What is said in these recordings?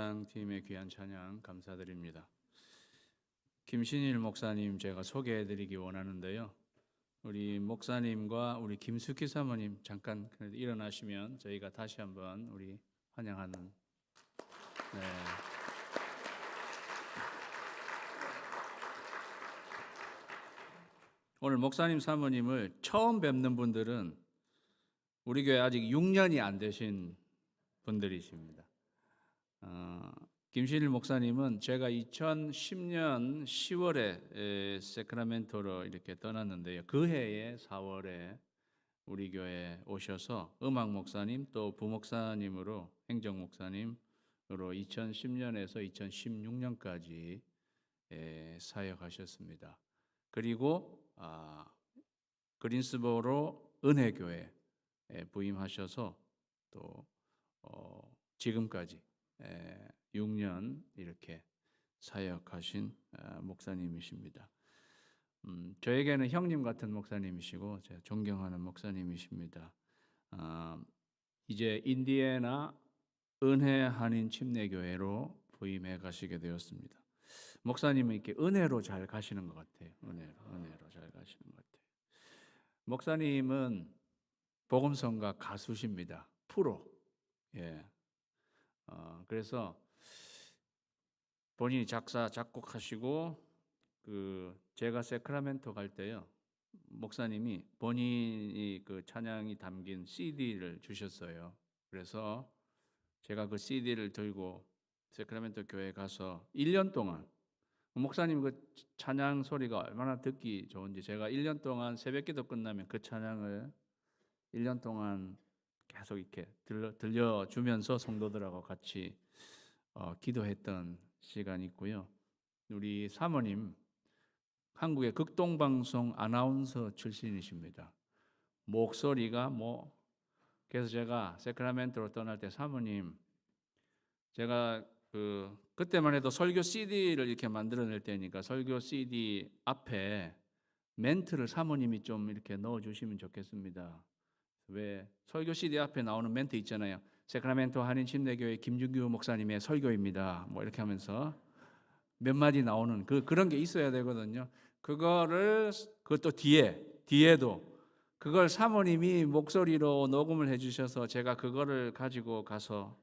찬양팀의 귀한 찬양 감사드립니다. 김신일 목사님 제가 소개해드리기 원하는데요. 우리 목사님과 우리 김숙희 사모님 잠깐 일어나시면 저희가 다시 한번 우리 환영하는. 네. 오늘 목사님 사모님을 처음 뵙는 분들은 우리 교회 아직 6년이 안 되신 분들이십니다. 김신일 목사님은 제가 2010년 10월에 세크라멘토로 이렇게 떠났는데요. 그 해에 4월에 우리 교회에 오셔서 음악 목사님 또 부목사님으로 행정 목사님으로 2010년에서 2016년까지 사역하셨습니다. 그리고 그린스보로 은혜교회 부임하셔서 또 지금까지 6년 이렇게 사역하신 목사님이십니다. 저에게는 형님 같은 목사님이시고 제가 존경하는 목사님이십니다. 이제 인디애나 은혜 한인 침례교회로 부임해 가시게 되었습니다. 목사님은 이렇게 은혜로 잘 가시는 것 같아요. 은혜로 잘 가시는 것 같아요. 목사님은 복음성가 가수십니다. 프로. 예. 그래서 본인이 작사 작곡하시고 제가 세크라멘토 갈 때요, 목사님이 본인이 그 찬양이 담긴 CD를 주셨어요. 그래서 제가 그 CD를 들고 세크라멘토 교회에 가서 1년 동안 목사님 그 찬양 소리가 얼마나 듣기 좋은지 제가 1년 동안 새벽기도 끝나면 그 찬양을 1년 동안 계속 이렇게 들려주면서 성도들하고 같이 기도했던 시간이 있고요. 우리 사모님 한국의 극동방송 아나운서 출신이십니다. 목소리가 그래서 제가 세크라멘토로 떠날 때 사모님, 제가 그때만 해도 설교 CD를 이렇게 만들어낼 때니까 설교 CD 앞에 멘트를 사모님이 좀 이렇게 넣어주시면 좋겠습니다. 왜 설교 CD 앞에 나오는 멘트 있잖아요. 세크라멘토 한인 침례교회 김준규 목사님의 설교입니다. 이렇게 하면서 몇 마디 나오는 그런 게 있어야 되거든요. 그것도 뒤에도 그걸 사모님이 목소리로 녹음을 해주셔서 제가 그거를 가지고 가서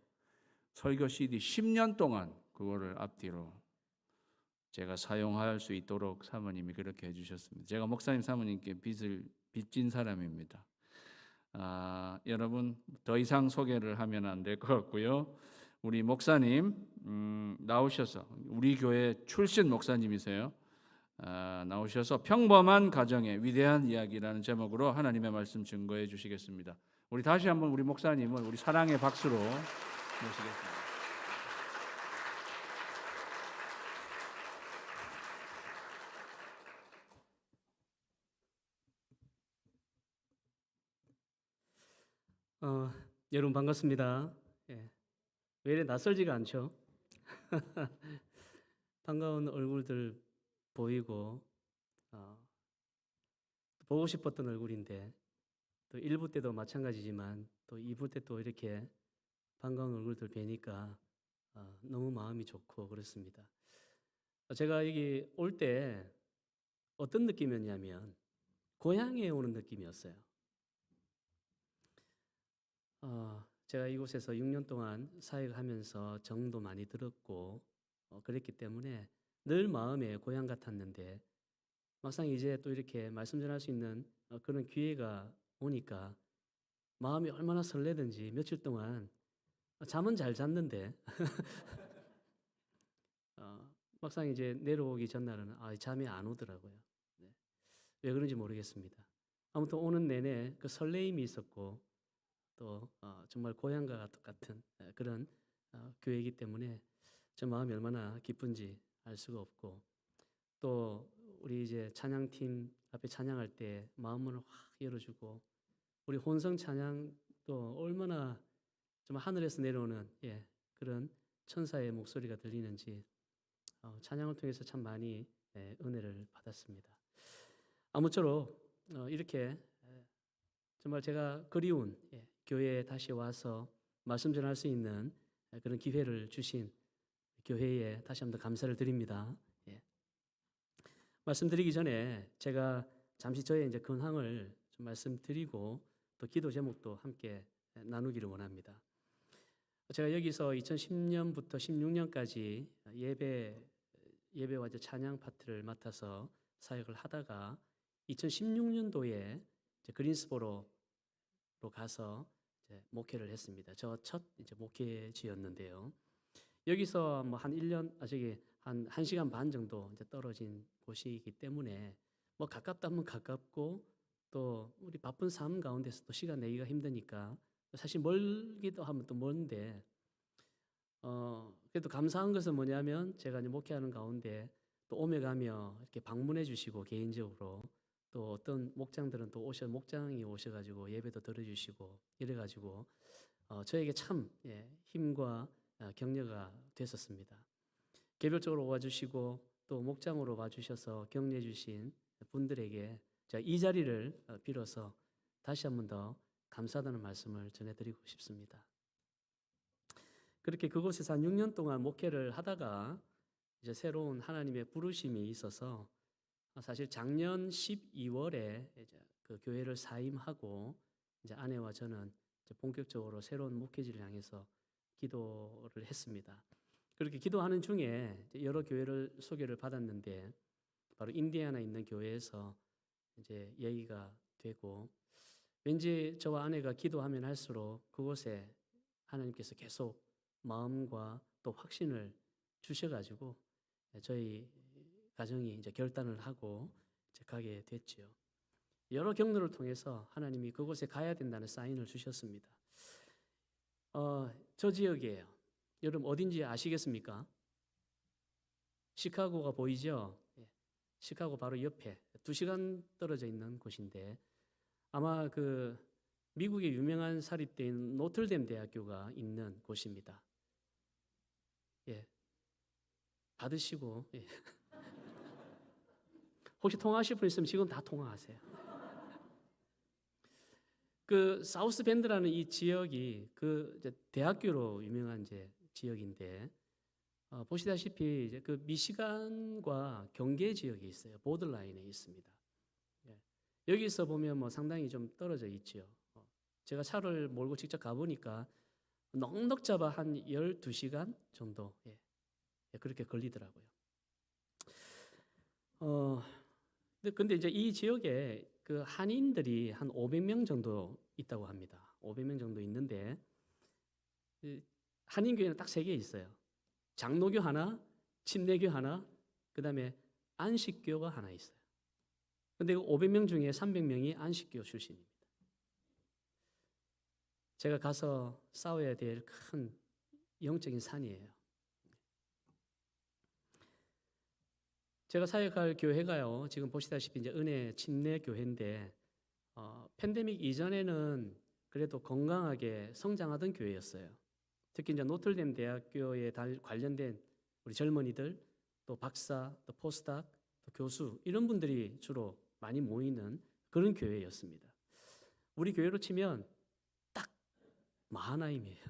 설교 CD 10년 동안 그거를 앞뒤로 제가 사용할 수 있도록 사모님이 그렇게 해주셨습니다. 제가 목사님 사모님께 빚진 사람입니다. 여러분 더 이상 소개를 하면 안 될 것 같고요. 우리 목사님 나오셔서 우리 교회 출신 목사님이세요. 나오셔서 평범한 가정의 위대한 이야기라는 제목으로 하나님의 말씀 증거해 주시겠습니다. 우리 다시 한번 우리 목사님을 우리 사랑의 박수로 모시겠습니다. 여러분 반갑습니다. 왜 이렇게 낯설지가 않죠? 반가운 얼굴들 보이고 보고 싶었던 얼굴인데 또 1부 때도 마찬가지지만 또 2부 때 또 이렇게 반가운 얼굴들 뵈니까 너무 마음이 좋고 그렇습니다. 제가 여기 올 때 어떤 느낌이었냐면 고향에 오는 느낌이었어요. 제가 이곳에서 6년 동안 사역을 하면서 정도 많이 들었고 그랬기 때문에 늘 마음에 고향 같았는데 막상 이제 또 이렇게 말씀 전할 수 있는 그런 기회가 오니까 마음이 얼마나 설레든지 며칠 동안 잠은 잘 잤는데 막상 이제 내려오기 전날은 잠이 안 오더라고요. 네. 왜 그런지 모르겠습니다. 아무튼 오는 내내 그 설레임이 있었고 또 정말 고향과 같은 그런 교회이기 때문에 제 마음이 얼마나 기쁜지 알 수가 없고 또 우리 이제 찬양팀 앞에 찬양할 때 마음을 확 열어주고 우리 혼성 찬양도 얼마나 정말 하늘에서 내려오는 그런 천사의 목소리가 들리는지 찬양을 통해서 참 많이 은혜를 받았습니다. 아무쪼록 이렇게 정말 제가 그리운 교회에 다시 와서 말씀 전할 수 있는 그런 기회를 주신 교회에 다시 한번 감사를 드립니다. 예. 말씀드리기 전에 제가 잠시 저의 이제 근황을 좀 말씀드리고 또 기도 제목도 함께 나누기를 원합니다. 제가 여기서 2010년부터 16년까지 예배와 이제 찬양 파트를 맡아서 사역을 하다가 2016년도에 그린스보로 가서 이제 목회를 했습니다. 저 첫 이제 목회지였는데요. 여기서 뭐 한 1년 한 1시간 반 정도 이제 떨어진 곳이기 때문에 뭐 가깝다 하면 가깝고 또 우리 바쁜 삶 가운데서 또 시간 내기가 힘드니까 사실 멀기도 하면 또 먼데 그래도 감사한 것은 뭐냐면 제가 이제 목회하는 가운데 또 오며 가며 이렇게 방문해 주시고 개인적으로 또 어떤 목장들은 또 목장이 오셔가지고 예배도 들어주시고 이래가지고 저에게 참 힘과 격려가 됐었습니다. 개별적으로 와주시고 또 목장으로 와주셔서 격려해 주신 분들에게 제가 이 자리를 빌어서 다시 한 번 더 감사하다는 말씀을 전해드리고 싶습니다. 그렇게 그곳에서 한 6년 동안 목회를 하다가 이제 새로운 하나님의 부르심이 있어서 사실 작년 12월에 이제 그 교회를 사임하고 이제 아내와 저는 이제 본격적으로 새로운 목회지를 향해서 기도를 했습니다. 그렇게 기도하는 중에 여러 교회를 소개를 받았는데 바로 인디애나에 있는 교회에서 이제 얘기가 되고 왠지 저와 아내가 기도하면 할수록 그곳에 하나님께서 계속 마음과 또 확신을 주셔가지고 저희 가정이 이제 결단을 하고 이제 가게 됐지요. 여러 경로를 통해서 하나님이 그곳에 가야 된다는 사인을 주셨습니다. 저 지역이에요. 여러분 어딘지 아시겠습니까? 시카고가 보이죠? 시카고 바로 옆에 2시간 떨어져 있는 곳인데 아마 그 미국의 유명한 사립대인 노틀댐 대학교가 있는 곳입니다. 예, 받으시고 혹시 통화하실 분 있으면 지금 다 통화하세요. 그 사우스 밴드라는 이 지역이 그 이제 대학교로 유명한 이제 지역인데 보시다시피 이제 그 미시간과 경계 지역이 있어요. 보더라인에 있습니다. 여기서 보면 뭐 상당히 좀 떨어져 있지요. 제가 차를 몰고 직접 가보니까 넉넉 잡아 한 12시간 정도 그렇게 걸리더라고요. 근데 이제 이 지역에 그 한인들이 한 500명 정도 있다고 합니다. 500명 정도 있는데 한인교회는 딱 3개 있어요. 장로교 하나, 침례교 하나, 그다음에 안식교가 하나 있어요. 근데 500명 중에 300명이 안식교 출신입니다. 제가 가서 싸워야 될 큰 영적인 산이에요. 제가 사역할 교회가요. 지금 보시다시피 이제 은혜 침례 교회인데 팬데믹 이전에는 그래도 건강하게 성장하던 교회였어요. 특히 이제 노틀댐 대학교에 관련된 우리 젊은이들, 또 박사, 또 포스닥, 또 교수 이런 분들이 주로 많이 모이는 그런 교회였습니다. 우리 교회로 치면 딱 마하나임이에요.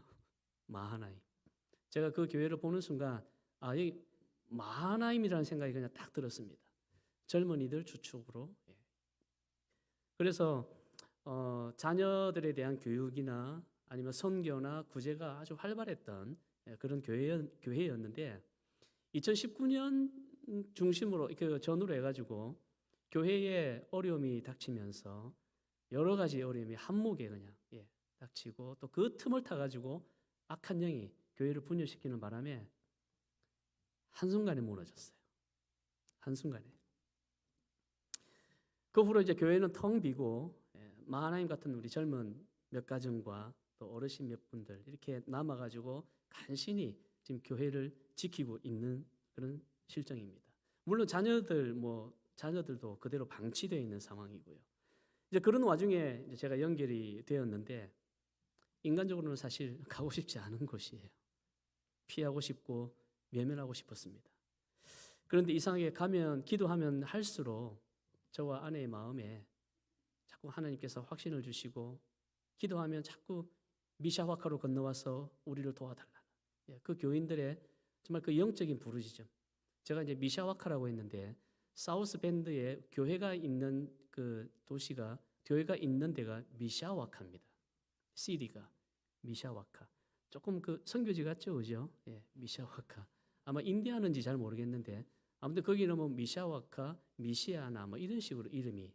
마하나임. 제가 그 교회를 보는 순간 여기 마하나임이라는 생각이 그냥 딱 들었습니다. 젊은이들 주축으로. 그래서 자녀들에 대한 교육이나 아니면 선교나 구제가 아주 활발했던 그런 교회였는데 2019년 중심으로 그 전후로 해가지고 교회에 어려움이 닥치면서 여러 가지 어려움이 한목에 그냥 닥치고 또 그 틈을 타가지고 악한 영이 교회를 분열시키는 바람에 한순간에 무너졌어요. 한순간에. 그 후로 이제 교회는 텅 비고 마하나임 같은 우리 젊은 몇 가정과 또 어르신 몇 분들 이렇게 남아가지고 간신히 지금 교회를 지키고 있는 그런 실정입니다. 물론 자녀들도 그대로 방치되어 있는 상황이고요. 이제 그런 와중에 이제 제가 연결이 되었는데 인간적으로는 사실 가고 싶지 않은 곳이에요. 피하고 싶고 외면하고 싶었습니다. 그런데 이상하게 가면 기도하면 할수록 저와 아내의 마음에 자꾸 하나님께서 확신을 주시고 기도하면 자꾸 미샤와카로 건너와서 우리를 도와달라. 그 교인들의 정말 그 영적인 부르짖음. 제가 이제 미샤와카라고 했는데 사우스 밴드에 교회가 있는 그 도시가 교회가 있는 데가 미샤와카입니다. 시리가 미샤와카. 조금 그 선교지 같죠, 그죠? 예, 미샤와카. 아마 인디아는지 잘 모르겠는데 아무튼 거기는 뭐 미샤와카, 미시아나 뭐 이런 식으로 이름이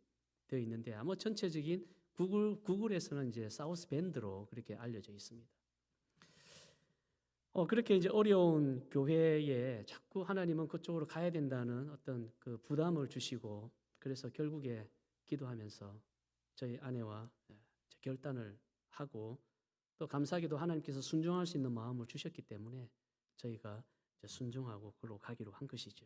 되어 있는데 아마 전체적인 구글에서는 이제 사우스 밴드로 그렇게 알려져 있습니다. 그렇게 이제 어려운 교회에 자꾸 하나님은 그쪽으로 가야 된다는 어떤 그 부담을 주시고 그래서 결국에 기도하면서 저희 아내와 결단을 하고 또 감사하게도 하나님께서 순종할 수 있는 마음을 주셨기 때문에 저희가 이제 순종하고 그로 가기로 한 것이죠.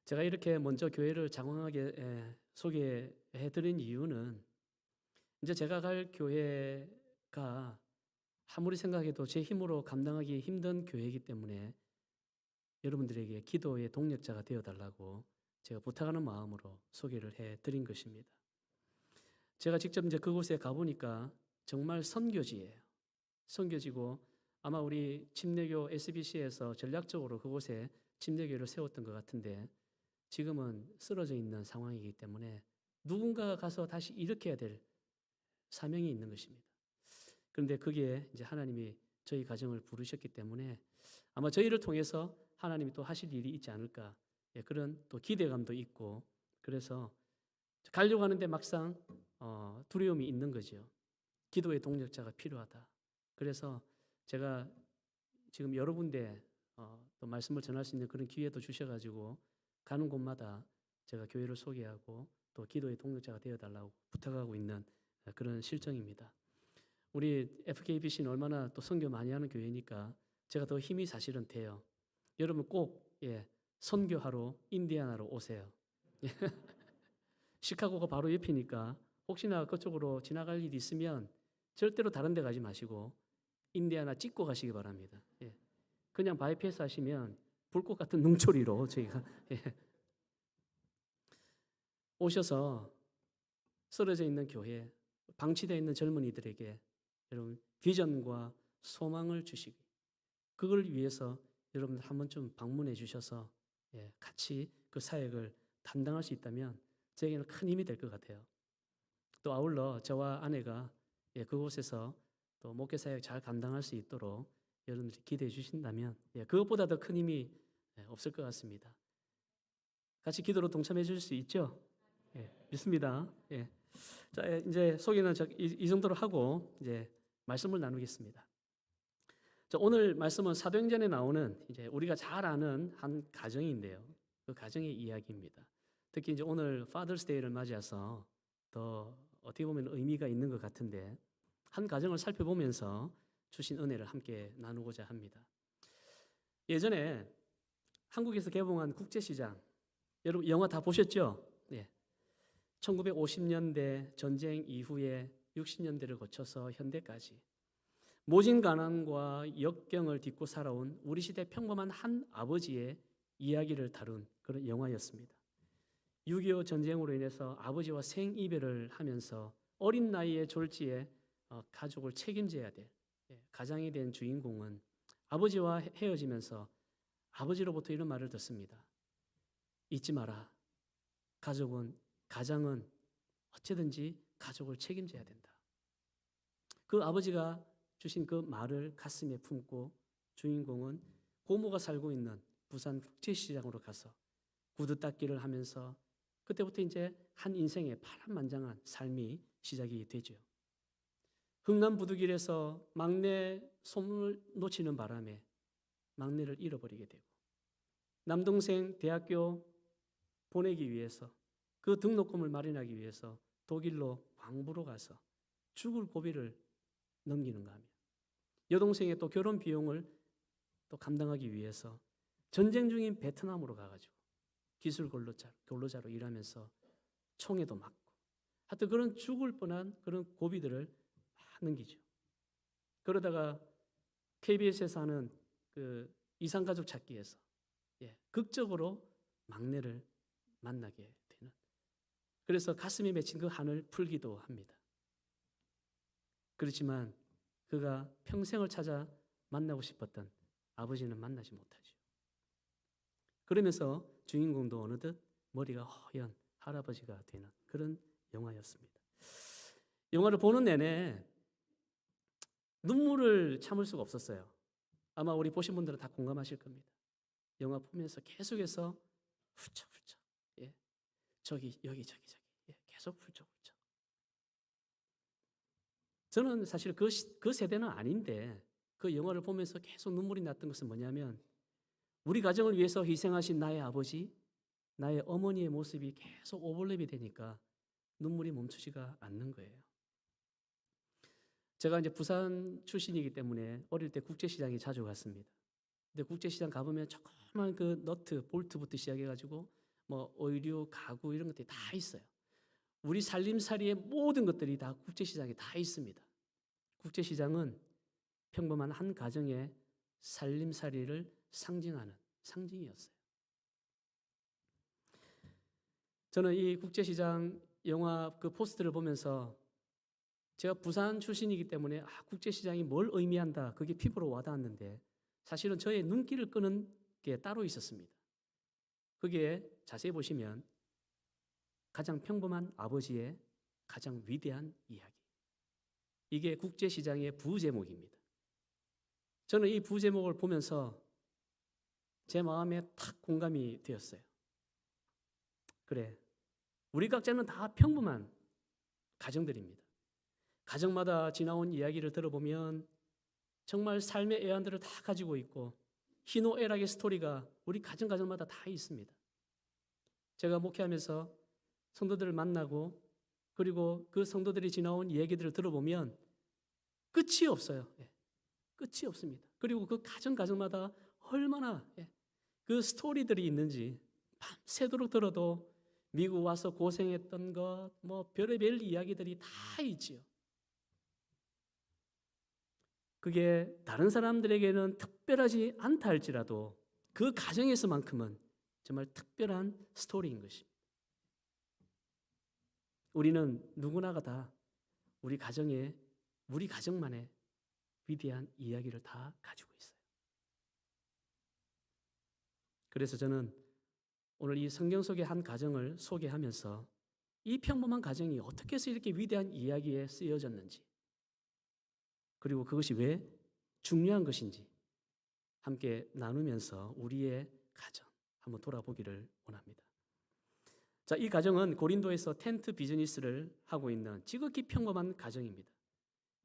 제가 이렇게 먼저 교회를 장황하게 소개해 드린 이유는 이제 제가 갈 교회가 아무리 생각해도 제 힘으로 감당하기 힘든 교회이기 때문에 여러분들에게 기도의 동력자가 되어달라고 제가 부탁하는 마음으로 소개를 해드린 것입니다. 제가 직접 이제 그곳에 가보니까 정말 선교지예요. 선교지고 아마 우리 침례교 SBC에서 전략적으로 그곳에 침례교를 세웠던 것 같은데 지금은 쓰러져 있는 상황이기 때문에 누군가가 가서 다시 일으켜야 될 사명이 있는 것입니다. 그런데 거기에 이제 하나님이 저희 가정을 부르셨기 때문에 아마 저희를 통해서 하나님이 또 하실 일이 있지 않을까 그런 또 기대감도 있고 그래서 가려고 하는데 막상 두려움이 있는 거죠. 기도의 동력자가 필요하다. 그래서 제가 지금 여러 군데 또 말씀을 전할 수 있는 그런 기회도 주셔가지고 가는 곳마다 제가 교회를 소개하고 또 기도의 동력자가 되어달라고 부탁하고 있는 그런 실정입니다. 우리 FKBC는 얼마나 또 선교 많이 하는 교회니까 제가 더 힘이 사실은 돼요. 여러분 꼭 선교하러 인디애나로 오세요. 시카고가 바로 옆이니까 혹시나 그쪽으로 지나갈 일이 있으면 절대로 다른 데 가지 마시고 인디애나 찍고 가시기 바랍니다. 그냥 바이패스 하시면 불꽃 같은 눈초리로 저희가 오셔서 쓰러져 있는 교회, 방치되어 있는 젊은이들에게 여러분 비전과 소망을 주시기 그걸 위해서 여러분들 한 번쯤 방문해 주셔서 같이 그 사역을 담당할 수 있다면 저에게는 큰 힘이 될 것 같아요. 또 아울러 저와 아내가 그곳에서 또 목회 사역 잘 감당할 수 있도록 여러분들이 기대해 주신다면 그것보다 더 큰 힘이 없을 것 같습니다. 같이 기도로 동참해 주실 수 있죠? 믿습니다. 자, 이제 소개는 이 정도로 하고 이제 말씀을 나누겠습니다. 자, 오늘 말씀은 사도행전에 나오는 이제 우리가 잘 아는 한 가정인데요. 그 가정의 이야기입니다. 특히 이제 오늘 Father's Day를 맞이해서 더 어떻게 보면 의미가 있는 것 같은데 한 가정을 살펴보면서 주신 은혜를 함께 나누고자 합니다. 예전에 한국에서 개봉한 국제시장 여러분 영화 다 보셨죠? 1950년대 전쟁 이후에 60년대를 거쳐서 현대까지 모진 가난과 역경을 딛고 살아온 우리 시대 평범한 한 아버지의 이야기를 다룬 그런 영화였습니다. 6.25 전쟁으로 인해서 아버지와 생이별을 하면서 어린 나이에 졸지에 가족을 책임져야 될 가장이 된 주인공은 아버지와 헤어지면서 아버지로부터 이런 말을 듣습니다. 잊지 마라. 가장은 어찌든지 가족을 책임져야 된다. 그 아버지가 주신 그 말을 가슴에 품고 주인공은 고모가 살고 있는 부산 국제시장으로 가서 구두 닦기를 하면서 그때부터 이제 한 인생의 파란만장한 삶이 시작이 되죠. 흥남부두길에서 막내 손을 놓치는 바람에 막내를 잃어버리게 되고 남동생 대학교 보내기 위해서 그 등록금을 마련하기 위해서 독일로 광부로 가서 죽을 고비를 넘기는가 하며 여동생의 또 결혼 비용을 또 감당하기 위해서 전쟁 중인 베트남으로 가가지고 기술 근로자로 일하면서 총에도 맞고 하여튼 그런 죽을 뻔한 그런 고비들을 막 넘기죠. 그러다가 KBS에서 하는 그 이상가족 찾기에서 극적으로 막내를 만나게 되는 그래서 가슴에 맺힌 그 한을 풀기도 합니다. 그렇지만 그가 평생을 찾아 만나고 싶었던 아버지는 만나지 못하죠. 그러면서 주인공도 어느덧 머리가 허연 할아버지가 되는 그런 영화였습니다. 영화를 보는 내내 눈물을 참을 수가 없었어요. 아마 우리 보신 분들은 다 공감하실 겁니다. 영화 보면서 계속해서 훌쩍훌쩍, 예, 저기 여기 저기 예, 계속 훌쩍훌쩍. 저는 사실 그 세대는 아닌데 그 영화를 보면서 계속 눈물이 났던 것은 뭐냐면 우리 가정을 위해서 희생하신 나의 아버지, 나의 어머니의 모습이 계속 오버랩이 되니까 눈물이 멈추지가 않는 거예요. 제가 이제 부산 출신이기 때문에 어릴 때 국제시장에 자주 갔습니다. 근데 국제시장 가보면 조그만 그 너트, 볼트부터 시작해가지고 뭐 의류, 가구 이런 것들이 다 있어요. 우리 살림살이의 모든 것들이 다 국제시장에 다 있습니다. 국제시장은 평범한 한 가정의 살림살이를 상징하는 상징이었어요. 저는 이 국제시장 영화 그 포스터를 보면서 제가 부산 출신이기 때문에 국제시장이 뭘 의미한다 그게 피부로 와닿았는데 사실은 저의 눈길을 끄는 게 따로 있었습니다. 그게 자세히 보시면 가장 평범한 아버지의 가장 위대한 이야기. 이게 국제시장의 부제목입니다. 저는 이 부제목을 보면서 제 마음에 탁 공감이 되었어요. 그래, 우리 각자는 다 평범한 가정들입니다. 가정마다 지나온 이야기를 들어보면 정말 삶의 애환들을 다 가지고 있고 희노애락의 스토리가 우리 가정마다 다 있습니다. 제가 목회하면서 성도들을 만나고 그리고 그 성도들이 지나온 얘기들을 들어보면 끝이 없어요. 예, 끝이 없습니다. 그리고 그 가정마다 얼마나 그 스토리들이 있는지 밤새도록 들어도 미국 와서 고생했던 것, 뭐 별의별 이야기들이 다 있지요. 그게 다른 사람들에게는 특별하지 않다 할지라도 그 가정에서만큼은 정말 특별한 스토리인 것입니다. 우리는 누구나가 다 우리 가정만의 위대한 이야기를 다 가지고 있어요. 그래서 저는 오늘 이 성경 속의 한 가정을 소개하면서 이 평범한 가정이 어떻게 해서 이렇게 위대한 이야기에 쓰여졌는지 그리고 그것이 왜 중요한 것인지 함께 나누면서 우리의 가정 한번 돌아보기를 원합니다. 자, 이 가정은 고린도에서 텐트 비즈니스를 하고 있는 지극히 평범한 가정입니다.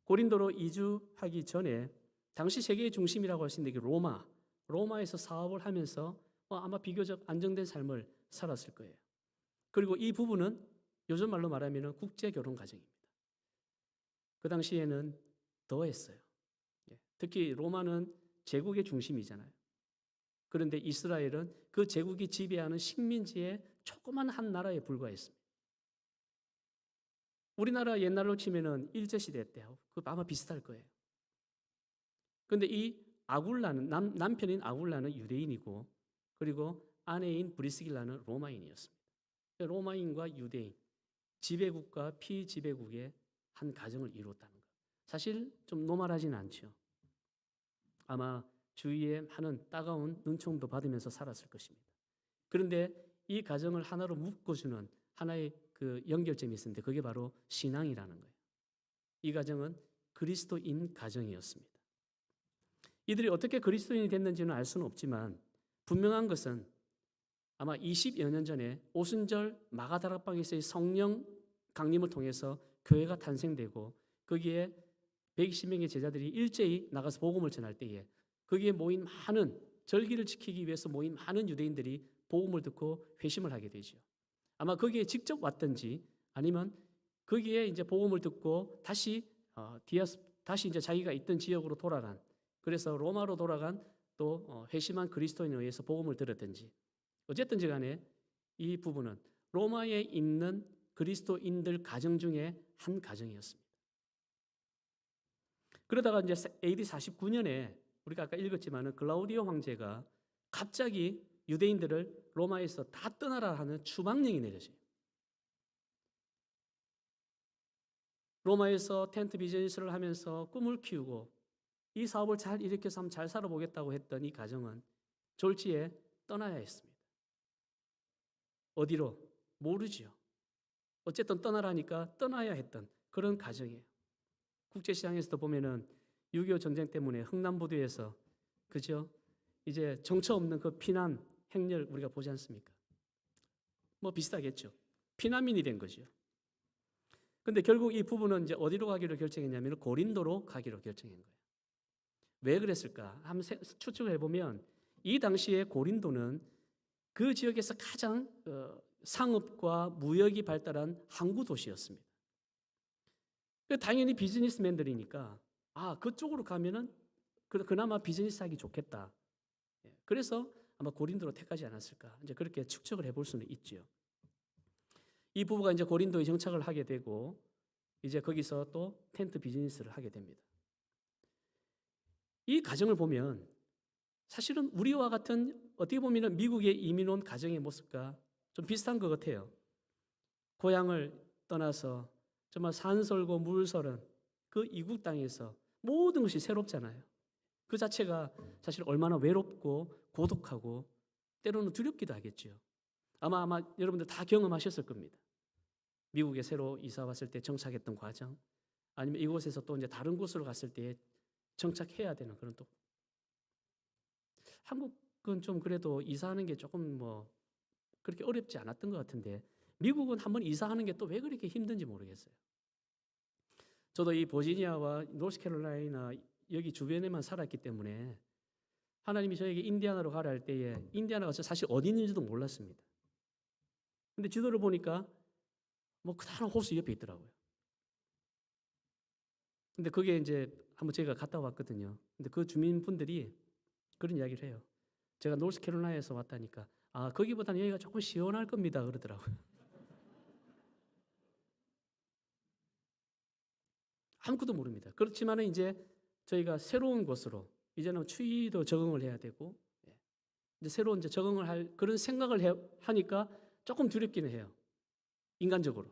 고린도로 이주하기 전에 당시 세계의 중심이라고 할 수 있는 게 로마에서 사업을 하면서 아마 비교적 안정된 삶을 살았을 거예요. 그리고 이 부부는 요즘 말로 말하면 국제 결혼 가정입니다. 그 당시에는 더했어요. 특히 로마는 제국의 중심이잖아요. 그런데 이스라엘은 그 제국이 지배하는 식민지의 조그만 한 나라에 불과했습니다. 우리나라 옛날로 치면은 일제시대 때 아마 비슷할 거예요. 그런데 이 아굴라는 남편인 아굴라는 유대인이고 그리고 아내인 브리스길라는 로마인이었습니다. 로마인과 유대인, 지배국과 피지배국의 한 가정을 이루었다는 것. 사실 좀 노멀하지는 않죠. 아마 주위에 많은 따가운 눈총도 받으면서 살았을 것입니다. 그런데 이 가정을 하나로 묶어주는 하나의 그 연결점이 있었는데 그게 바로 신앙이라는 거예요. 이 가정은 그리스도인 가정이었습니다. 이들이 어떻게 그리스도인이 됐는지는 알 수는 없지만 분명한 것은 아마 20여 년 전에 오순절 마가다락방에서의 성령 강림을 통해서 교회가 탄생되고 거기에 120명의 제자들이 일제히 나가서 복음을 전할 때에 거기에 모인 많은 절기를 지키기 위해서 모인 많은 유대인들이 복음을 듣고 회심을 하게 되죠. 아마 거기에 직접 왔든지 아니면 거기에 이제 복음을 듣고 다시 이제 자기가 있던 지역으로 돌아간 그래서 로마로 돌아간 또 회심한 그리스도인에 의해서 복음을 들었든지 어쨌든지 간에 이 부부는 로마에 있는 그리스도인들 가정 중에 한 가정이었습니다. 그러다가 이제 AD 49년에 우리가 아까 읽었지만은 글라우디오 황제가 갑자기 유대인들을 로마에서 다 떠나라 하는 추방령이 내려져요. 로마에서 텐트 비즈니스를 하면서 꿈을 키우고 이 사업을 잘 일으켜서 한번 잘 살아보겠다고 했던 이 가정은 졸지에 떠나야 했습니다. 어디로? 모르지요. 어쨌든 떠나라니까 떠나야 했던 그런 가정이에요. 국제시장에서도 보면은 6.25 전쟁 때문에 흥남부두에서 그죠? 이제 정처 없는 그 피난 행렬 우리가 보지 않습니까? 뭐 비슷하겠죠. 피난민이 된 거죠. 근데 결국 이 부부는 이제 어디로 가기로 결정했냐면 고린도로 가기로 결정한 거예요. 왜 그랬을까? 한번 추측을 해보면 이 당시에 고린도는 그 지역에서 가장 상업과 무역이 발달한 항구 도시였습니다. 당연히 비즈니스맨들이니까 그쪽으로 가면은 그나마 비즈니스 하기 좋겠다. 그래서 아마 고린도로 택하지 않았을까. 이제 그렇게 추측을 해볼 수는 있지요. 이 부부가 이제 고린도에 정착을 하게 되고 이제 거기서 또 텐트 비즈니스를 하게 됩니다. 이 가정을 보면 사실은 우리와 같은 어떻게 보면 미국에 이민 온 가정의 모습과 좀 비슷한 것 같아요. 고향을 떠나서 정말 산설고 물설은 그 이국 땅에서 모든 것이 새롭잖아요. 그 자체가 사실 얼마나 외롭고 고독하고 때로는 두렵기도 하겠죠. 아마 여러분들 다 경험하셨을 겁니다. 미국에 새로 이사 왔을 때 정착했던 과정, 아니면 이곳에서 또 이제 다른 곳으로 갔을 때 정착해야 되는 그런 또 한국은 좀 그래도 이사하는 게 조금 뭐 그렇게 어렵지 않았던 것 같은데 미국은 한번 이사하는 게 또 왜 그렇게 힘든지 모르겠어요. 저도 이 버지니아와 노스캐롤라이나 여기 주변에만 살았기 때문에 하나님이 저에게 인디아나로 가라 할 때에 인디아나가 사실 어디 있는지도 몰랐습니다. 근데 지도를 보니까 뭐 그다란 호수 옆에 있더라고요. 근데 그게 이제 한번 제가 갔다 왔거든요. 근데 그 주민분들이 그런 이야기를 해요. 제가 노스캐롤라이나에서 왔다니까 거기보다는 여기가 조금 시원할 겁니다 그러더라고요. 아무것도 모릅니다. 그렇지만은 이제 저희가 새로운 곳으로 이제는 추위도 적응을 해야 되고 이제 새로운 이제 적응을 할 그런 생각을 하니까 조금 두렵기는 해요. 인간적으로.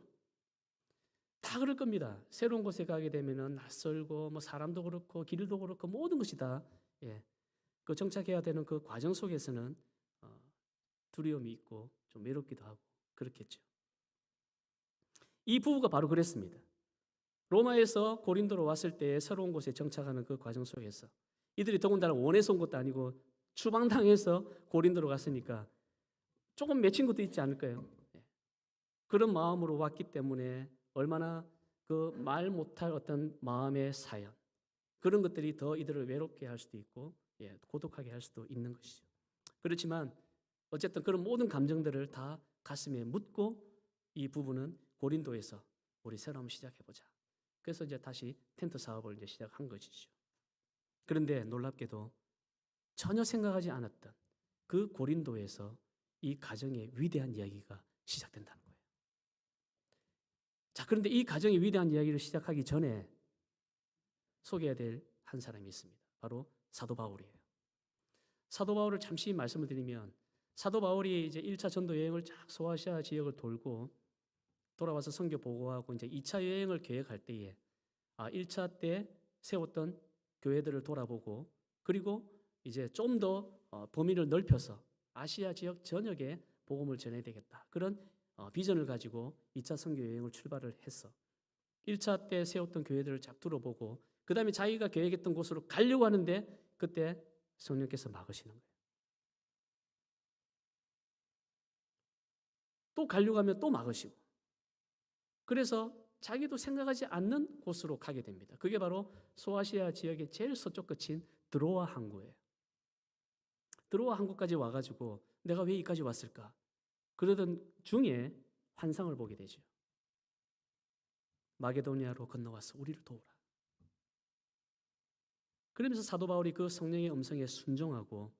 다 그럴 겁니다. 새로운 곳에 가게 되면은 낯설고 뭐 사람도 그렇고 길도 그렇고 모든 것이 다 그 정착해야 되는 그 과정 속에서는 두려움이 있고 좀 외롭기도 하고 그렇겠죠. 이 부부가 바로 그랬습니다. 로마에서 고린도로 왔을 때 새로운 곳에 정착하는 그 과정 속에서 이들이 더군다나 원해서 온 것도 아니고 추방당해서 고린도로 갔으니까 조금 맺힌 것도 있지 않을까요? 그런 마음으로 왔기 때문에 얼마나 그 말 못할 어떤 마음의 사연 그런 것들이 더 이들을 외롭게 할 수도 있고 고독하게 할 수도 있는 것이죠. 그렇지만 어쨌든 그런 모든 감정들을 다 가슴에 묻고 이 부부는 고린도에서 우리 새로 한번 시작해보자. 그래서 이제 다시 텐트 사업을 이제 시작한 것이죠. 그런데 놀랍게도 전혀 생각하지 않았던 그 고린도에서 이 가정의 위대한 이야기가 시작된다는 거예요. 자, 그런데 이 가정의 위대한 이야기를 시작하기 전에 소개해야 될 한 사람이 있습니다. 바로 사도 바울이에요. 사도 바울을 잠시 말씀을 드리면 사도 바울이 이제 1차 전도 여행을 쫙 소아시아 지역을 돌고 돌아와서 선교 보고하고 이제 2차 여행을 계획할 때에 1차 때 세웠던 교회들을 돌아보고 그리고 이제 좀 더 범위를 넓혀서 아시아 지역 전역에 복음을 전해야 되겠다. 그런 비전을 가지고 2차 선교 여행을 출발을 했어. 1차 때 세웠던 교회들을 쫙 둘러보고 그 다음에 자기가 계획했던 곳으로 가려고 하는데 그때 성령께서 막으시는 거예요. 또 가려고 하면 또 막으시고 그래서 자기도 생각하지 않는 곳으로 가게 됩니다. 그게 바로 소아시아 지역의 제일 서쪽 끝인 드로아 항구예요. 드로아 항구까지 와가지고 내가 왜 여기까지 왔을까? 그러던 중에 환상을 보게 되죠. 마게도니아로 건너와서 우리를 도우라. 그러면서 사도 바울이 그 성령의 음성에 순종하고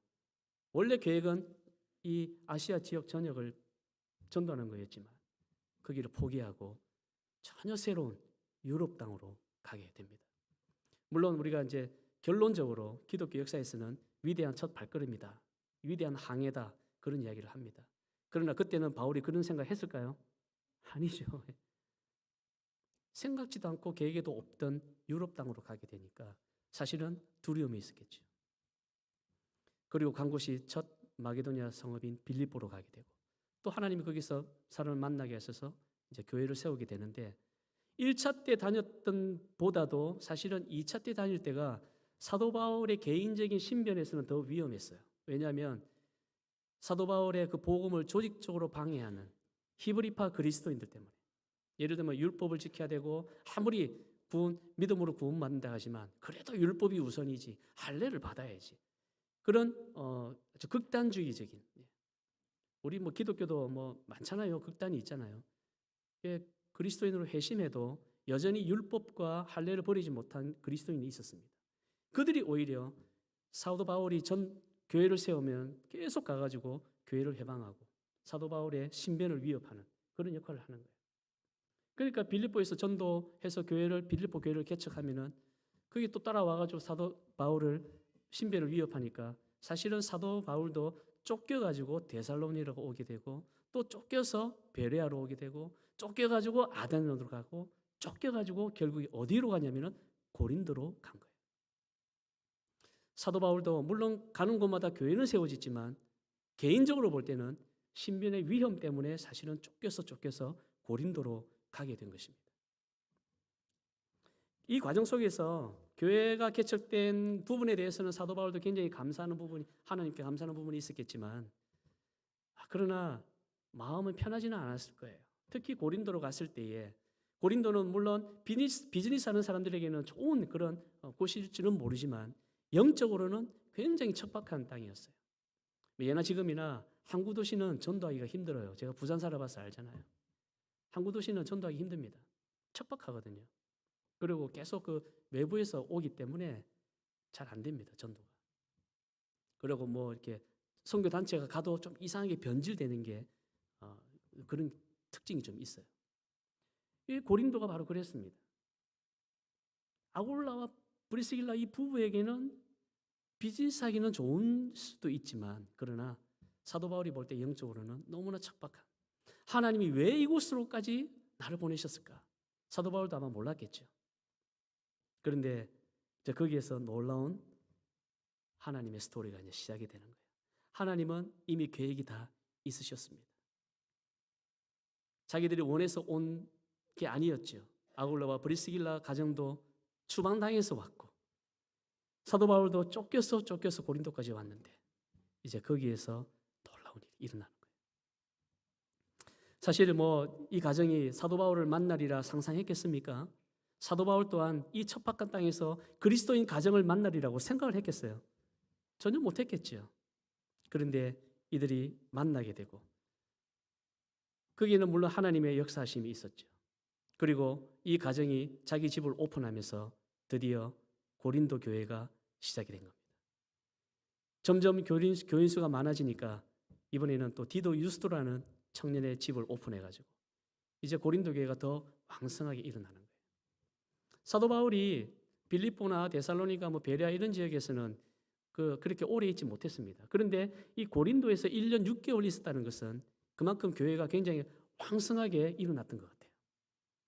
원래 계획은 이 아시아 지역 전역을 전도하는 거였지만 그 길을 포기하고 전혀 새로운 유럽 땅으로 가게 됩니다. 물론 우리가 이제 결론적으로 기독교 역사에서는 위대한 첫 발걸음이다. 위대한 항해다. 그런 이야기를 합니다. 그러나 그때는 바울이 그런 생각했을까요? 아니죠. 생각지도 않고 계획에도 없던 유럽 땅으로 가게 되니까 사실은 두려움이 있었겠죠. 그리고 간 곳이 첫 마게도냐 성읍인 빌립보로 가게 되고 또 하나님이 거기서 사람을 만나게 하셔서 이제 교회를 세우게 되는데 1차 때 다녔던 보다도 사실은 2차 때 다닐 때가 사도 바울의 개인적인 신변에서는 더 위험했어요. 왜냐하면 사도 바울의 그 복음을 조직적으로 방해하는 히브리파 그리스도인들 때문에 예를 들면 율법을 지켜야 되고 아무리 믿음으로 구원받는다 하지만 그래도 율법이 우선이지 할례를 받아야지 그런 아주 극단주의적인 우리 뭐 기독교도 뭐 많잖아요. 극단이 있잖아요. 그리스도인으로 회심해도 여전히 율법과 할례를 버리지 못한 그리스도인이 있었습니다. 그들이 오히려 사도 바울이 전 교회를 세우면 계속 가가지고 교회를 해방하고 사도 바울의 신변을 위협하는 그런 역할을 하는 거예요. 그러니까 빌립보에서 전도해서 빌립보 교회를 개척하면은 그게 또 따라와가지고 사도 바울을 신변을 위협하니까 사실은 사도 바울도 쫓겨가지고 데살로니라고 오게 되고 또 쫓겨서 베레아로 오게 되고 쫓겨가지고 아덴으로 가고 쫓겨가지고 결국에 어디로 가냐면은 고린도로 간 거예요. 사도 바울도 물론 가는 곳마다 교회는 세워졌지만 개인적으로 볼 때는 신변의 위험 때문에 사실은 쫓겨서 고린도로 가게 된 것입니다. 이 과정 속에서 교회가 개척된 부분에 대해서는 사도 바울도 굉장히 하나님께 감사하는 부분이 있었겠지만 그러나 마음은 편하지는 않았을 거예요. 특히 고린도로 갔을 때에 고린도는 물론 비즈니스 하는 사람들에게는 좋은 그런 곳일지는 모르지만 영적으로는 굉장히 척박한 땅이었어요. 예나 지금이나 항구 도시는 전도하기가 힘들어요. 제가 부산 살아봐서 알잖아요. 항구 도시는 전도하기 힘듭니다. 척박하거든요. 그리고 계속 그 외부에서 오기 때문에 잘 안 됩니다. 전도가. 그리고 뭐 이렇게 선교 단체가 가도 좀 이상하게 변질되는 게 그런 특징이 좀 있어요. 이 고린도가 바로 그랬습니다. 아굴라와 브리스길라 이 부부에게는 비즈니스하기는 좋은 수도 있지만 그러나 사도 바울이 볼 때 영적으로는 너무나 척박한 하나님이 왜 이곳으로까지 나를 보내셨을까? 사도 바울도 아마 몰랐겠죠. 그런데 거기에서 놀라운 하나님의 스토리가 이제 시작이 되는 거예요. 하나님은 이미 계획이 다 있으셨습니다. 자기들이 원해서 온 게 아니었죠. 아굴라와 브리스길라 가정도 추방당해서 왔고 사도 바울도 쫓겨서 고린도까지 왔는데 이제 거기에서 놀라운 일이 일어나는 거예요. 사실 뭐 이 가정이 사도 바울을 만나리라 상상했겠습니까? 사도 바울 또한 이 척박한 땅에서 그리스도인 가정을 만나리라고 생각을 했겠어요? 전혀 못했겠죠. 그런데 이들이 만나게 되고 거기에는 물론 하나님의 역사하심이 있었죠. 그리고 이 가정이 자기 집을 오픈하면서 드디어 고린도 교회가 시작이 된 겁니다. 점점 교인 수가 많아지니까 이번에는 또 디도 유스도라는 청년의 집을 오픈해가지고 이제 고린도 교회가 더 왕성하게 일어나는 거예요. 사도 바울이 빌립보나 데살로니가 베레아 이런 지역에서는 그렇게 오래 있지 못했습니다. 그런데 이 고린도에서 1년 6개월 있었다는 것은 그만큼 교회가 굉장히 왕성하게 일어났던 것 같아요.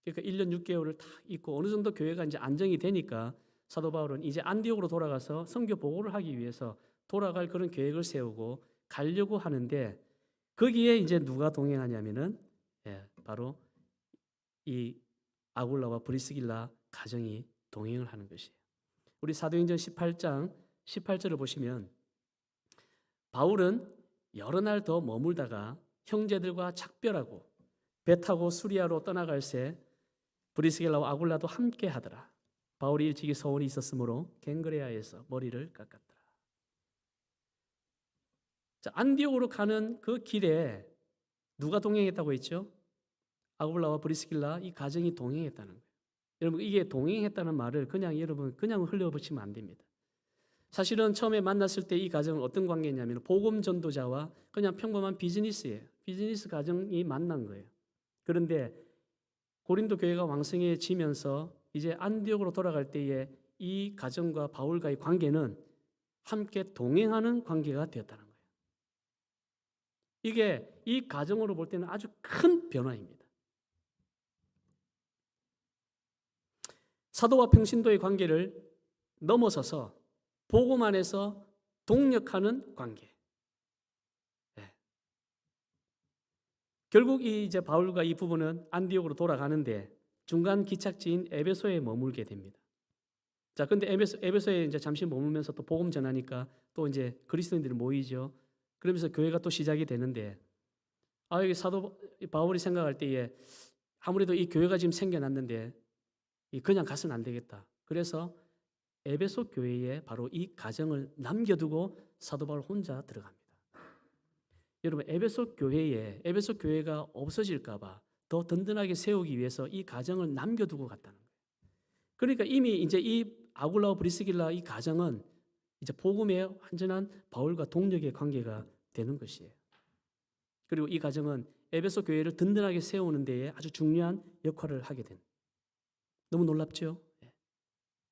그러니까 1년 6개월을 다 있고 어느 정도 교회가 이제 안정이 되니까 사도 바울은 이제 안디옥으로 돌아가서 선교 보고를 하기 위해서 돌아갈 그런 계획을 세우고 가려고 하는데 거기에 이제 누가 동행하냐면은 바로 이 아굴라와 브리스길라 가정이 동행을 하는 것이에요. 우리 사도행전 18장 18절을 보시면 바울은 여러 날 더 머물다가 형제들과 작별하고 배 타고 수리아로 떠나갈새 브리스길라와 아굴라도 함께 하더라. 바울이 일찍이 소원이 있었으므로 갱그레아에서 머리를 깎았더라. 자, 안디옥으로 가는 그 길에 누가 동행했다고 했죠? 아굴라와 브리스길라 이 가정이 동행했다는 거예요. 여러분 이게 동행했다는 말을 그냥 흘려붙이면 안 됩니다. 사실은 처음에 만났을 때 이 가정은 어떤 관계냐면 복음 전도자와 그냥 평범한 비즈니스예요. 비즈니스 가정이 만난 거예요. 그런데 고린도 교회가 왕성해지면서 이제 안디옥으로 돌아갈 때에 이 가정과 바울과의 관계는 함께 동행하는 관계가 되었다는 거예요. 이게 이 가정으로 볼 때는 아주 큰 변화입니다. 사도와 평신도의 관계를 넘어서서 복음 안에서 동력하는 관계. 네. 결국 이제 바울과 이 부부는 안디옥으로 돌아가는데 중간 기착지인 에베소에 머물게 됩니다. 자, 근데 에베소에 이제 잠시 머물면서 또 복음 전하니까 또 이제 그리스도인들이 모이죠. 그러면서 교회가 또 시작이 되는데, 여기 사도 바울이 생각할 때에 아무래도 이 교회가 지금 생겨났는데 그냥 가서는 안 되겠다. 그래서 에베소 교회에 바로 이 가정을 남겨두고 사도 바울 혼자 들어갑니다. 여러분, 에베소 교회가 없어질까봐 더 든든하게 세우기 위해서 이 가정을 남겨두고 갔다는 거예요. 그러니까 이미 이제 이 아굴라와 브리스길라 이 가정은 이제 복음의 완전한 바울과 동력의 관계가 되는 것이에요. 그리고 이 가정은 에베소 교회를 든든하게 세우는 데에 아주 중요한 역할을 하게 된. 너무 놀랍죠?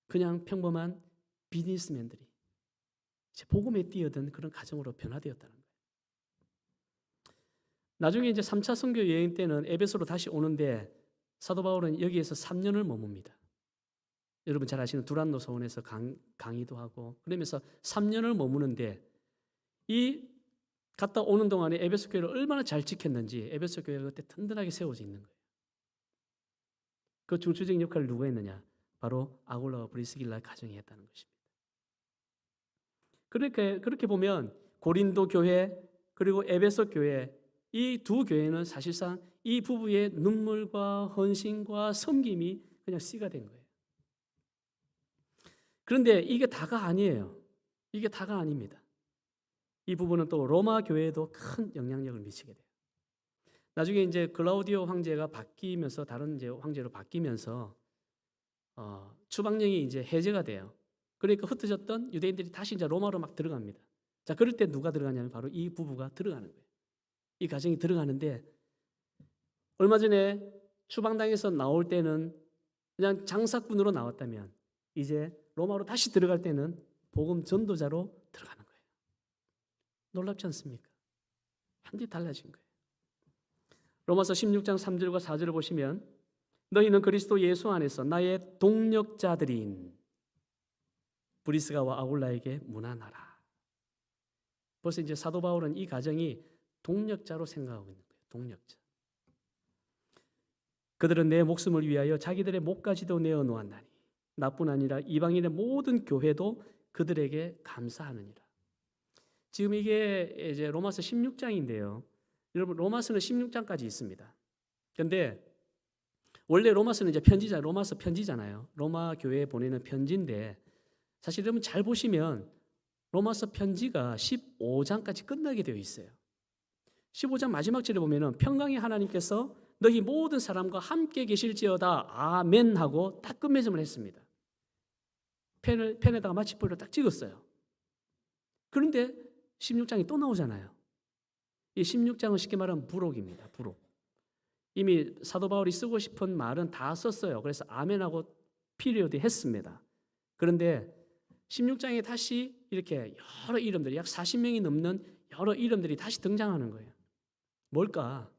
그냥 평범한 비즈니스맨들이 이제 복음에 뛰어든 그런 가정으로 변화되었다는 거예요. 나중에 이제 3차 선교 여행 때는 에베소로 다시 오는데 사도 바울은 여기에서 3년을 머뭅니다. 여러분 잘 아시는 두란노 서원에서 강의도 하고 그러면서 3년을 머무는데 이 갔다 오는 동안에 에베소 교회를 얼마나 잘 지켰는지 에베소 교회가 그때 든든하게 세워져 있는 거예요. 그 중추적인 역할을 누가 했느냐? 바로 아굴라와 브리스길라 가정이 했다는 것입니다. 그렇게 보면 고린도 교회 그리고 에베소 교회 이 두 교회는 사실상 이 부부의 눈물과 헌신과 섬김이 그냥 씨가 된 거예요. 그런데 이게 다가 아니에요. 이게 다가 아닙니다. 이 부분은 또 로마 교회에도 큰 영향력을 미치게 돼요. 나중에 이제 글라우디오 황제가 바뀌면서 다른 이제 황제로 바뀌면서 추방령이 이제 해제가 돼요. 그러니까 흩어졌던 유대인들이 다시 이제 로마로 막 들어갑니다. 자, 그럴 때 누가 들어가냐면 바로 이 부부가 들어가는 거예요. 이 가정이 들어가는데 얼마 전에 추방당에서 나올 때는 그냥 장사꾼으로 나왔다면 이제 로마로 다시 들어갈 때는 복음 전도자로 들어가는 거예요. 놀랍지 않습니까? 완전히 달라진 거예요. 로마서 16장 3절과 4절을 보시면 너희는 그리스도 예수 안에서 나의 동력자들인 브리스가와 아굴라에게 문안하라. 벌써 이제 사도 바울은 이 가정이 동력자로 생각하고 있는 거예요. 동력자. 그들은 내 목숨을 위하여 자기들의 목까지도 내어놓았나니 나뿐 아니라 이방인의 모든 교회도 그들에게 감사하느니라. 지금 이게 이제 로마서 16장인데요. 여러분 로마서는 16장까지 있습니다. 그런데 원래 로마서는 이제 로마서 편지잖아요. 로마 교회에 보내는 편지인데 사실 여러분 잘 보시면 로마서 편지가 15장까지 끝나게 되어 있어요. 15장 마지막 절에 보면은 평강의 하나님께서 너희 모든 사람과 함께 계실지어다 아멘 하고 딱 끝맺음을 했습니다. 펜에다가 마침표를 딱 찍었어요. 그런데 16장이 또 나오잖아요. 이 16장은 쉽게 말하면 부록입니다. 부록. 이미 사도 바울이 쓰고 싶은 말은 다 썼어요. 그래서 아멘하고 피리어드 했습니다. 그런데 16장에 다시 이렇게 여러 이름들이 약 40명이 넘는 여러 이름들이 다시 등장하는 거예요. 뭘까?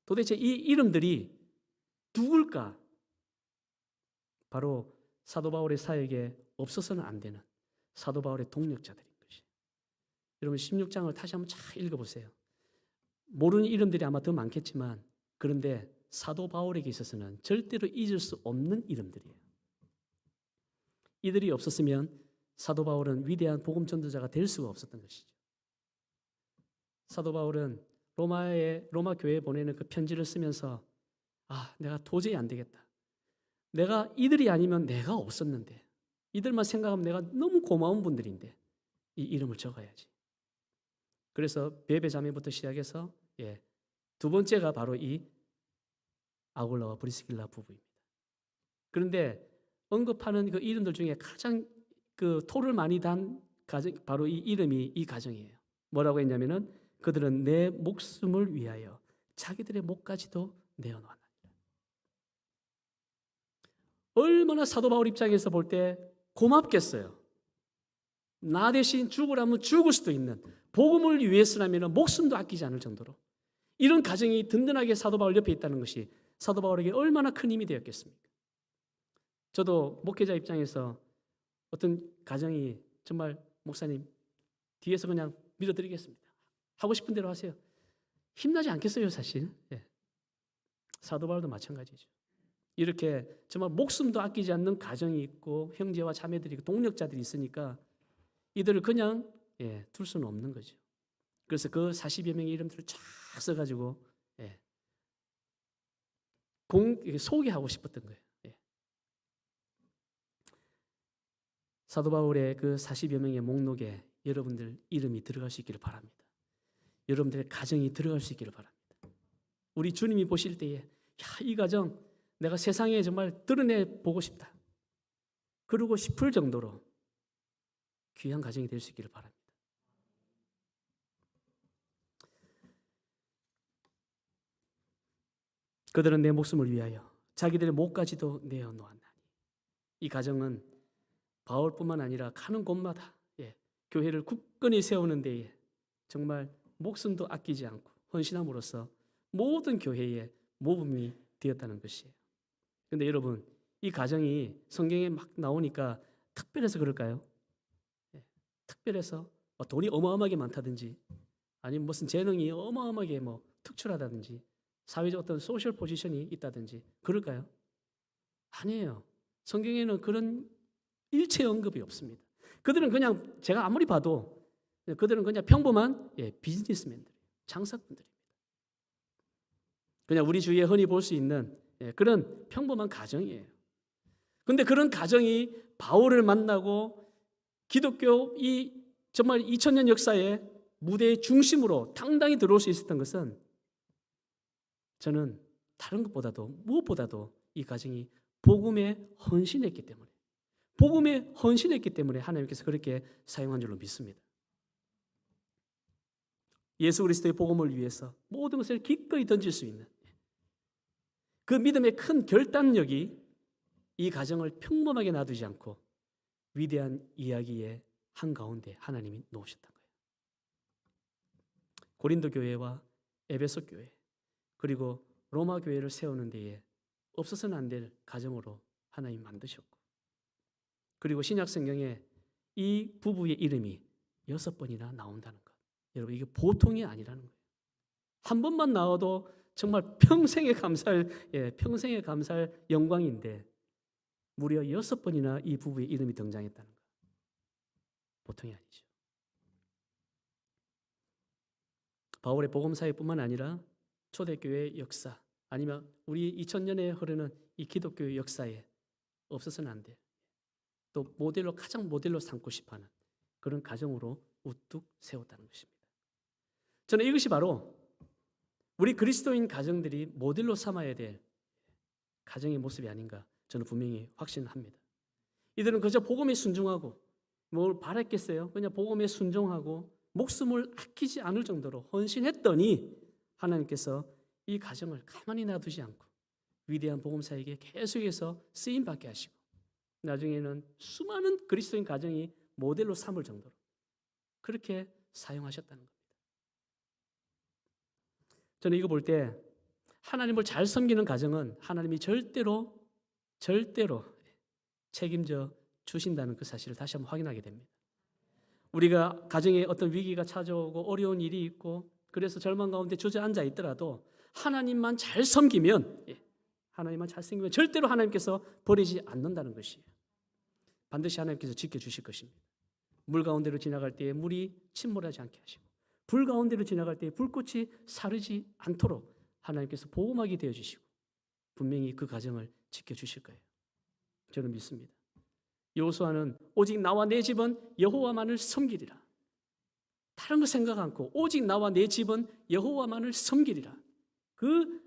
도대체 이 이름들이 누굴까? 바로 사도 바울의 사역에 없어서는 안 되는 사도 바울의 동력자들인 것이. 여러분 16장을 다시 한번 잘 읽어보세요. 모르는 이름들이 아마 더 많겠지만 그런데 사도 바울에게 있어서는 절대로 잊을 수 없는 이름들이에요. 이들이 없었으면 사도 바울은 위대한 복음 전도자가 될 수가 없었던 것이죠. 사도 바울은 로마 교회에 보내는 그 편지를 쓰면서 내가 도저히 안 되겠다. 내가 이들이 아니면 내가 없었는데 이들만 생각하면 내가 너무 고마운 분들인데 이 이름을 적어야지. 그래서 베베자매부터 시작해서 두 번째가 바로 이 아굴라와 브리스길라 부부입니다. 그런데 언급하는 그 이름들 중에 가장 그 토를 많이 단 가정 바로 이 이름이 이 가정이에요. 뭐라고 했냐면은 그들은 내 목숨을 위하여 자기들의 목까지도 내어놓았느니라. 얼마나 사도 바울 입장에서 볼 때 고맙겠어요. 나 대신 죽으라면 죽을 수도 있는 복음을 위해서라면 목숨도 아끼지 않을 정도로 이런 가정이 든든하게 사도 바울 옆에 있다는 것이 사도 바울에게 얼마나 큰 힘이 되었겠습니까? 저도 목회자 입장에서 어떤 가정이 정말 목사님 뒤에서 그냥 밀어드리겠습니다. 하고 싶은 대로 하세요. 힘나지 않겠어요, 사실. 예. 사도 바울도 마찬가지죠. 이렇게 정말 목숨도 아끼지 않는 가정이 있고 형제와 자매들이 있고 동력자들이 있으니까 이들을 그냥 둘 수는 없는 거죠. 그래서 그 40여 명의 이름들을 쫙 써가지고 소개하고 싶었던 거예요. 사도 바울의 그 40여 명의 목록에 여러분들 이름이 들어갈 수 있기를 바랍니다. 여러분들의 가정이 들어갈 수 있기를 바랍니다. 우리 주님이 보실 때에 이 가정 내가 세상에 정말 드러내 보고 싶다. 그러고 싶을 정도로 귀한 가정이 될 수 있기를 바랍니다. 그들은 내 목숨을 위하여 자기들의 목까지도 내어놓았나니. 이 가정은 바울뿐만 아니라 가는 곳마다 교회를 굳건히 세우는 데에 정말 목숨도 아끼지 않고 헌신함으로써 모든 교회의 모범이 되었다는 것이에요. 그런데 여러분, 이 가정이 성경에 막 나오니까 특별해서 그럴까요? 특별해서 돈이 어마어마하게 많다든지 아니면 무슨 재능이 어마어마하게 특출하다든지 사회적 어떤 소셜 포지션이 있다든지 그럴까요? 아니에요. 성경에는 그런 일체 언급이 없습니다. 그들은 그냥 제가 아무리 봐도 그들은 그냥 평범한 비즈니스맨들, 장사꾼들입니다. 그냥 우리 주위에 흔히 볼 수 있는 그런 평범한 가정이에요. 그런데 그런 가정이 바울을 만나고 기독교 이 정말 2000년 역사의 무대의 중심으로 당당히 들어올 수 있었던 것은 저는 다른 것보다도 무엇보다도 이 가정이 복음에 헌신했기 때문에 하나님께서 그렇게 사용한 줄로 믿습니다. 예수 그리스도의 복음을 위해서 모든 것을 기꺼이 던질 수 있는 그 믿음의 큰 결단력이 이 가정을 평범하게 놔두지 않고 위대한 이야기의 한가운데 하나님이 놓으셨던 거예요. 고린도 교회와 에베소 교회 그리고 로마 교회를 세우는 데에 없어서는 안 될 가정으로 하나님 만드셨고, 그리고 신약 성경에 이 부부의 이름이 6번이나 나온다는 것. 여러분, 이게 보통이 아니라는 거예요. 한 번만 나와도 정말 평생에 감사할 영광인데 무려 6번이나 이 부부의 이름이 등장했다는 것. 보통이 아니죠. 바울의 복음 사역뿐만 아니라 초대교회의 역사 아니면 우리 2000년에 흐르는 이 기독교의 역사에 없어서는 안 돼. 또 가장 모델로 삼고 싶어하는 그런 가정으로 우뚝 세웠다는 것입니다. 저는 이것이 바로 우리 그리스도인 가정들이 모델로 삼아야 될 가정의 모습이 아닌가 저는 분명히 확신합니다. 이들은 그저 복음에 순종하고 뭘 바랬겠어요? 그냥 복음에 순종하고 목숨을 아끼지 않을 정도로 헌신했더니 하나님께서 이 가정을 가만히 놔두지 않고 위대한 복음사에게 계속해서 쓰임받게 하시고 나중에는 수많은 그리스도인 가정이 모델로 삼을 정도로 그렇게 사용하셨다는 겁니다. 저는 이거 볼 때 하나님을 잘 섬기는 가정은 하나님이 절대로 책임져 주신다는 그 사실을 다시 한번 확인하게 됩니다. 우리가 가정에 어떤 위기가 찾아오고 어려운 일이 있고 그래서 절망 가운데 주저앉아 있더라도 하나님만 잘 섬기면 절대로 하나님께서 버리지 않는다는 것이에요. 반드시 하나님께서 지켜주실 것입니다. 물 가운데로 지나갈 때에 물이 침몰하지 않게 하시고 불 가운데로 지나갈 때에 불꽃이 사르지 않도록 하나님께서 보호막이 되어주시고 분명히 그 가정을 지켜주실 거예요. 저는 믿습니다. 여호수아는 오직 나와 내 집은 여호와만을 섬기리라. 다른 거 생각 않고 오직 나와 내 집은 여호와만을 섬기리라. 그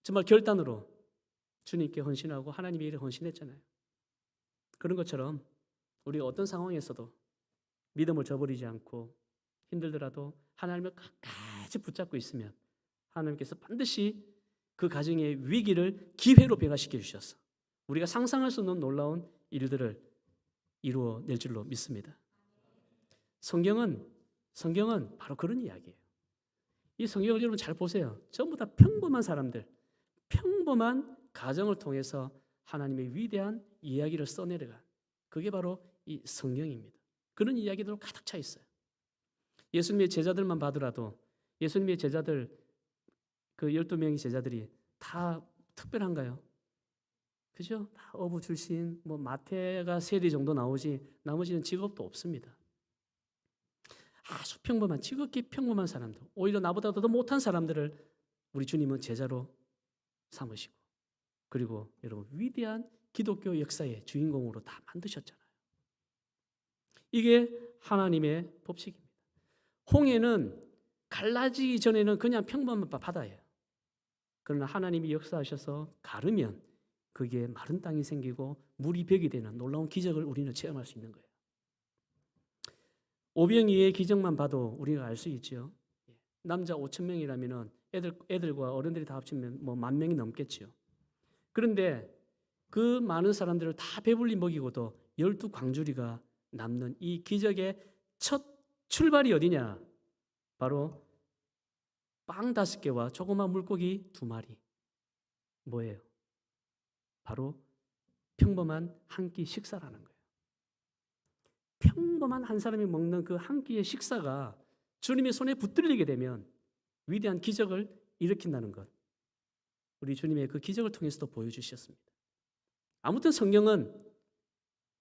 정말 결단으로 주님께 헌신하고 하나님의 일에 헌신했잖아요. 그런 것처럼 우리가 어떤 상황에서도 믿음을 저버리지 않고 힘들더라도 하나님을 끝까지 붙잡고 있으면 하나님께서 반드시 그 가정의 위기를 기회로 변화시켜 주셔서 우리가 상상할 수 없는 놀라운 일들을 이루어낼 줄로 믿습니다. 성경은 바로 그런 이야기예요. 이 성경을 여러분 잘 보세요. 전부 다 평범한 사람들, 평범한 가정을 통해서 하나님의 위대한 이야기를 써내려간 그게 바로 이 성경입니다. 그런 이야기들 가득 차 있어요. 예수님의 제자들만 봐더라도 예수님의 제자들 그 12명의 제자들이 다 특별한가요? 그죠? 다 어부 출신, 뭐 마태가 세리 정도 나오지 나머지는 직업도 없습니다. 아주 평범한, 지극히 평범한 사람들, 오히려 나보다 더 못한 사람들을 우리 주님은 제자로 삼으시고, 그리고 여러분 위대한 기독교 역사의 주인공으로 다 만드셨잖아요. 이게 하나님의 법칙입니다. 홍해는 갈라지기 전에는 그냥 평범한 바다예요. 그러나 하나님이 역사하셔서 가르면 그게 마른 땅이 생기고 물이 벽이 되는 놀라운 기적을 우리는 체험할 수 있는 거예요. 오병이의 기적만 봐도 우리가 알 수 있죠. 남자 5,000명이라면 애들과 어른들이 다 합치면 뭐 10,000명이 넘겠죠. 그런데 그 많은 사람들을 다 배불리 먹이고도 12광주리가 남는 이 기적의 첫 출발이 어디냐? 바로 빵 5개와 조그만 물고기 2마리. 뭐예요? 바로 평범한 한 끼 식사라는 거예요. 평범한 한 사람이 먹는 그 한 끼의 식사가 주님의 손에 붙들리게 되면 위대한 기적을 일으킨다는 것. 우리 주님의 그 기적을 통해서도 보여주셨습니다. 아무튼 성경은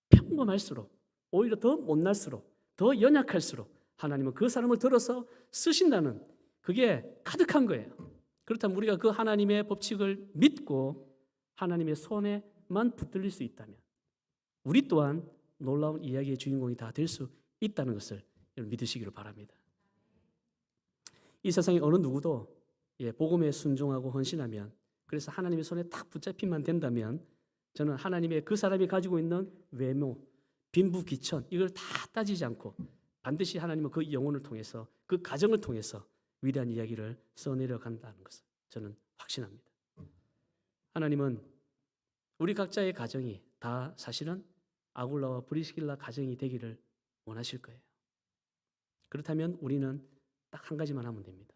평범할수록 오히려 더 못날수록 더 연약할수록 하나님은 그 사람을 들어서 쓰신다는 그게 가득한 거예요. 그렇다면 우리가 그 하나님의 법칙을 믿고 하나님의 손에만 붙들릴 수 있다면 우리 또한 놀라운 이야기의 주인공이 다 될 수 있다는 것을 여러분 믿으시기를 바랍니다. 이 세상에 어느 누구도 복음에 순종하고 헌신하면, 그래서 하나님의 손에 딱 붙잡히면 된다면 저는 하나님의 그 사람이 가지고 있는 외모, 빈부귀천 이걸 다 따지지 않고 반드시 하나님은 그 영혼을 통해서 그 가정을 통해서 위대한 이야기를 써내려간다는 것을 저는 확신합니다. 하나님은 우리 각자의 가정이 다 사실은 아굴라와 브리스길라 가정이 되기를 원하실 거예요. 그렇다면 우리는 딱 한 가지만 하면 됩니다.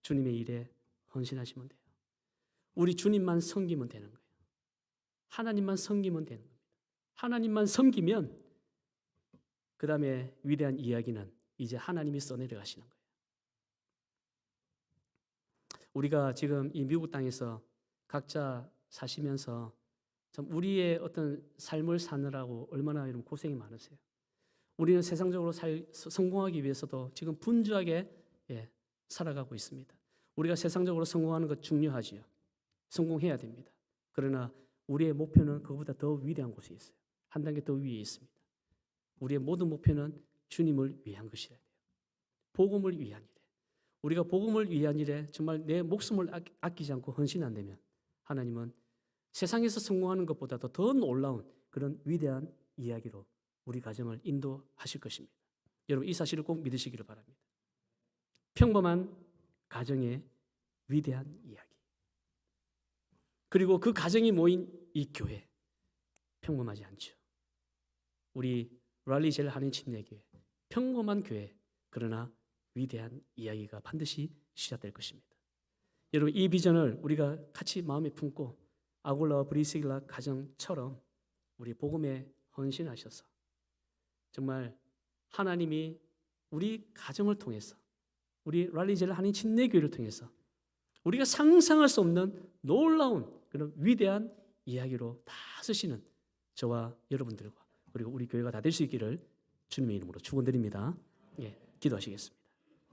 주님의 일에 헌신하시면 돼요. 우리 주님만 섬기면 되는 거예요. 하나님만 섬기면 되는 겁니다. 하나님만 섬기면 그 다음에 위대한 이야기는 이제 하나님이 써내려가시는 거예요. 우리가 지금 이 미국 땅에서 각자 사시면서 참 우리의 어떤 삶을 사느라고 얼마나 이런 고생이 많으세요. 우리는 세상적으로 성공하기 위해서도 지금 분주하게 살아가고 있습니다. 우리가 세상적으로 성공하는 것 중요하지요. 성공해야 됩니다. 그러나 우리의 목표는 그것보다 더 위대한 곳에 있어요. 한 단계 더 위에 있습니다. 우리의 모든 목표는 주님을 위한 것이어야 돼요. 복음을 위한 일에. 우리가 복음을 위한 일에 정말 내 목숨을 아끼지 않고 헌신한다면 하나님은 세상에서 성공하는 것보다도 더 놀라운 그런 위대한 이야기로 우리 가정을 인도하실 것입니다. 여러분 이 사실을 꼭 믿으시기를 바랍니다. 평범한 가정의 위대한 이야기. 그리고 그 가정이 모인 이 교회 평범하지 않죠. 우리 랄리 젤 한인 침례교회 평범한 교회, 그러나 위대한 이야기가 반드시 시작될 것입니다. 여러분 이 비전을 우리가 같이 마음에 품고 아굴라와 브리스길라 가정처럼 우리 복음에 헌신하셔서 정말 하나님이 우리 가정을 통해서 우리 랄리 젤 한인 침례교회를 통해서 우리가 상상할 수 없는 놀라운 그런 위대한 이야기로 다 쓰시는 저와 여러분들과 그리고 우리 교회가 다 될 수 있기를 주님의 이름으로 축원드립니다. 기도하시겠습니다.